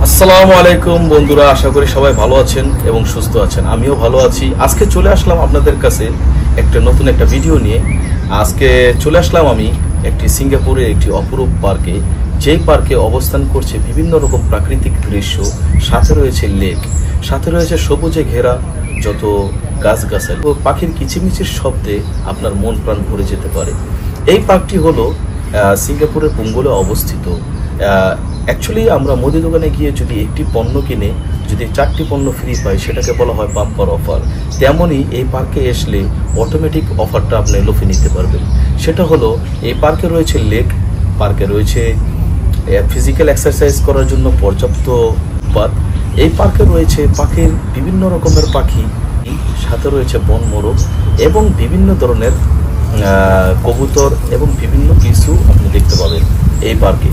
আসসালামু আলাইকুম বন্ধুরা, আশা করি সবাই ভালো আছেন এবং সুস্থ আছেন। আমিও ভালো আছি। আজকে চলে আসলাম আপনাদের কাছে নতুন একটা ভিডিও নিয়ে। আজকে চলে আসলাম আমি সিঙ্গাপুরের একটি অপরূপ পার্কে, যেই পার্কে অবস্থান করছে বিভিন্ন রকম প্রাকৃতিক দৃশ্য, সাথে রয়েছে লেক, সাথে রয়েছে সবুজে ঘেরা যত গাছগাছালি ও পাখির কিচিমিচির শব্দে আপনার মন প্রাণ ভরে যেতে পারে। এই পার্কটি হলো সিঙ্গাপুরের পুঙ্গলে অবস্থিত। অ্যাকচুয়ালি আমরা মুদি দোকানে গিয়ে যদি একটি পণ্য কিনে যদি 4টি পণ্য ফ্রি পাই, সেটাকে বলা হয় বাম্পার অফার। তেমনই এই পার্কে আসলে অটোমেটিক অফারটা আপনি লুফে নিতে পারবেন। সেটা হলো, এই পার্কে রয়েছে লেক, পার্কে রয়েছে ফিজিক্যাল এক্সারসাইজ করার জন্য পর্যাপ্ত পাত, এই পার্কে রয়েছে পাখির বিভিন্ন রকমের পাখি, সাথে রয়েছে বন মোরগ এবং বিভিন্ন ধরনের কবুতর এবং বিভিন্ন কিছু আপনি দেখতে পাবেন এই পার্কে।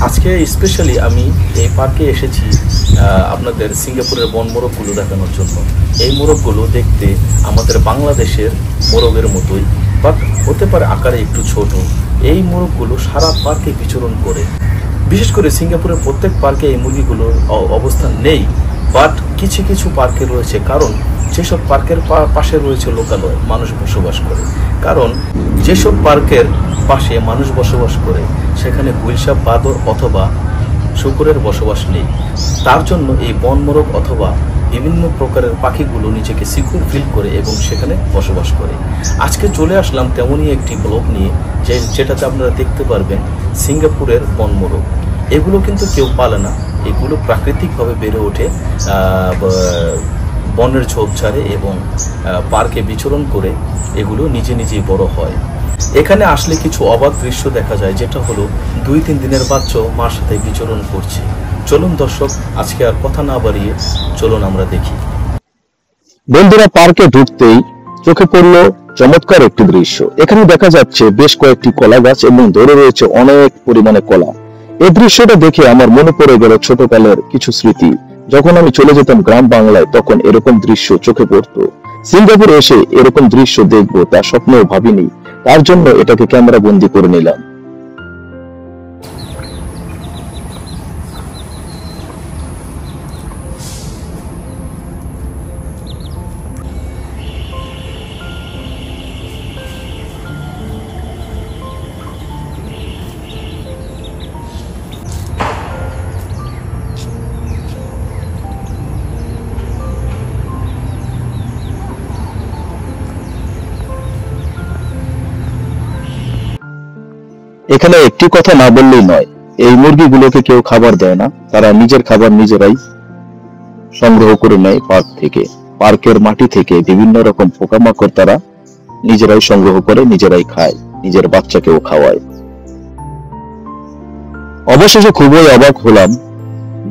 আজকে স্পেশালি আমি এই পার্কে এসেছি আপনাদের সিঙ্গাপুরের বন মোরগগুলো দেখানোর জন্য। এই মোরগগুলো দেখতে আমাদের বাংলাদেশের মোরগের মতোই, বাট হতে পারে আকারে একটু ছোট। এই মোরগগুলো সারা পার্কে বিচরণ করে। বিশেষ করে সিঙ্গাপুরের প্রত্যেক পার্কে এই মুরগিগুলোর অবস্থান নেই, বাট কিছু কিছু পার্কে রয়েছে। কারণ যেসব পার্কের পাশে রয়েছে লোকালয়, মানুষ বসবাস করে। কারণ যেসব পার্কের পাশে মানুষ বসবাস করে সেখানে গুইলসাপ, বাদর অথবা শুকুরের বসবাস নেই। তার জন্য এই বন মোরগ অথবা বিভিন্ন প্রকারের পাখিগুলো নিজেকে সিকিউর ফিল করে এবং সেখানে বসবাস করে। আজকে চলে আসলাম তেমনই একটি ব্লগ নিয়ে, যেটাতে আপনারা দেখতে পারবেন সিঙ্গাপুরের বন মোরগ। এগুলো কিন্তু কেউ পালে না, এগুলো প্রাকৃতিকভাবে বেড়ে ওঠে বনের ঝোপঝাড়ে এবং পার্কে বিচরণ করে এগুলো নিজে নিজেই বড় হয়। এখানে আসলে কিছু অবাক দৃশ্য দেখা যায়, যেটা হলো 2-3 দিনের বাচ্চা মার সাথে বিচরণ করছে। চলুন দর্শক, আজকে আর কথা না বাড়িয়ে চলুন আমরা দেখি। বন্ধুরা, পার্কে ঢুকতেই চোখে পড়ল চমৎকার একটি দৃশ্য। এখানে দেখা যাচ্ছে বেশ কয়েকটি কলা গাছ এবং ধরে রয়েছে অনেক পরিমাণে কলা। এই দৃশ্যটা দেখে আমার মনে পড়ে গেল ছোটকালের কিছু স্মৃতি। যখন আমি চলে যেতাম গ্রাম বাংলায়, তখন এরকম দৃশ্য চোখে পড়তো। সিঙ্গাপুরে এসে এরকম দৃশ্য দেখবো তা স্বপ্নেও ভাবিনি। তার জন্য এটাকে ক্যামেরা বন্দি করে নিলাম। এখানে একটি কথা না বললেই নয়, এই মুরগিগুলোকে কেউ খাবার দেয় না। তারা নিজের খাবার নিজেরাই সংগ্রহ করে নেয় পার্ক থেকে। পার্কের মাটি থেকে বিভিন্ন রকম পোকামাকড় তারা নিজেরাই সংগ্রহ করে নিজেরাই খায়, নিজের বাচ্চাকেও খাওয়ায়। অবশেষে খুবই অবাক হলাম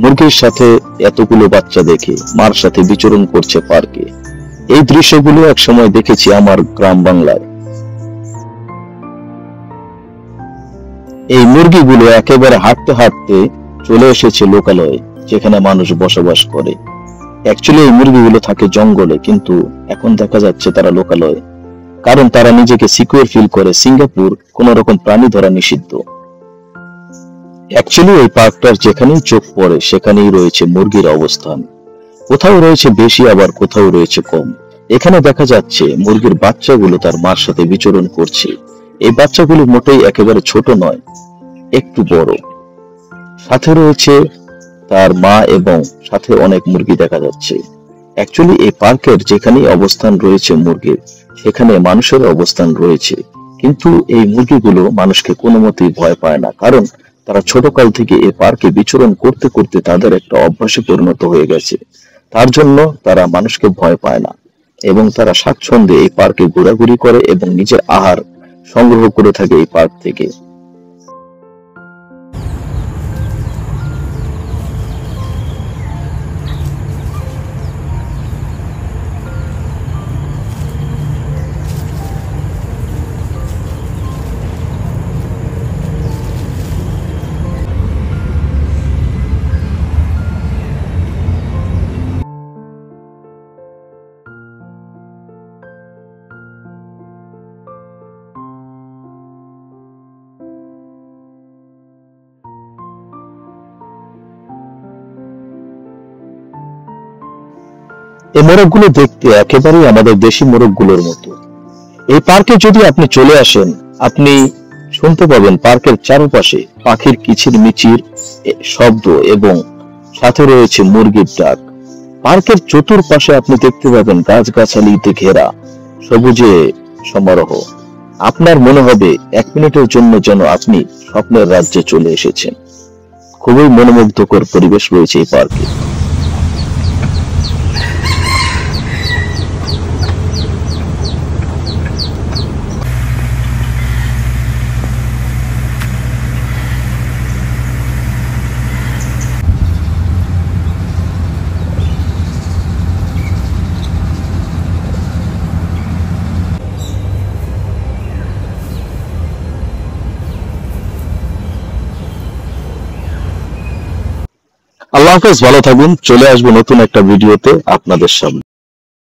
মুরগির সাথে এতগুলো বাচ্চা দেখে মার সাথে বিচরণ করছে পার্কে। এই দৃশ্যগুলো একসময় দেখেছি আমার গ্রাম বাংলায়। এই মুরগিগুলো একেবারে হাঁটতে হাঁটতে চলে এসেছে লোকালয়ে, যেখানে মানুষ বসবাস করে। অ্যাকচুয়ালি এই মুরগিগুলো থাকে জঙ্গলে, কিন্তু এখন দেখা যাচ্ছে তারা লোকালয়ে, কারণ তারা নিজেকে সিকিউর ফিল করে। সিঙ্গাপুর কোন রকম প্রাণী ধরা নিষিদ্ধ। অ্যাকচুয়ালি এই পার্কটার যেখানেই চোখ পড়ে সেখানেই রয়েছে মুরগির অবস্থান। কোথাও রয়েছে বেশি, আবার কোথাও রয়েছে কম। এখানে দেখা যাচ্ছে মুরগির বাচ্চাগুলো তার মার সাথে বিচরণ করছে। এই বাচ্চাগুলো মোটেই একেবারে ছোট নয়, একটু বড়। সাথে রয়েছে তার মা এবং সাথে অনেক মুরগি দেখা যাচ্ছে। অ্যাকচুয়ালি এই পার্কের যেখানেই অবস্থান রয়েছে মুরগির, সেখানে মানুষের অবস্থান রয়েছে। কিন্তু এই মুরগিগুলো মানুষকে কোনো মতেই ভয় পায় না, কারণ তারা ছোটকাল থেকে এই পার্কে বিচরণ করতে করতে তাদের একটা অভ্যাসে পরিণত হয়ে গেছে। তার জন্য তারা মানুষকে ভয় পায় না এবং তারা স্বাচ্ছন্দ্যে এই পার্কে ঘোরাঘুরি করে এবং নিজের আহার সংগ্রহ করে থাকে এই পার্ক থেকে। এই মোরগগুলো দেখতে একেবারেই আমাদের দেশি মোরগগুলোর মতো। এই পার্কে যদি আপনি চলে আসেন, আপনি শুনতে পাবেন পার্কের চারপাশে পাখির কিচিরমিচির শব্দ এবং সাথে রয়েছে মুরগির ডাক। পার্কের চতুর্পাশে আপনি দেখতে পাবেন গাছগাছালিতে ঘেরা সবুজে সমারোহ। আপনার মনে হবে 1 মিনিটের জন্য যেন আপনি স্বপ্নের রাজ্যে চলে এসেছেন। খুবই মনোমুগ্ধকর পরিবেশ রয়েছে এই পার্কে। আল্লাহ হাফেজ, ভালো থাকুন। চলে আসবো নতুন একটা ভিডিওতে আপনাদের সামনে।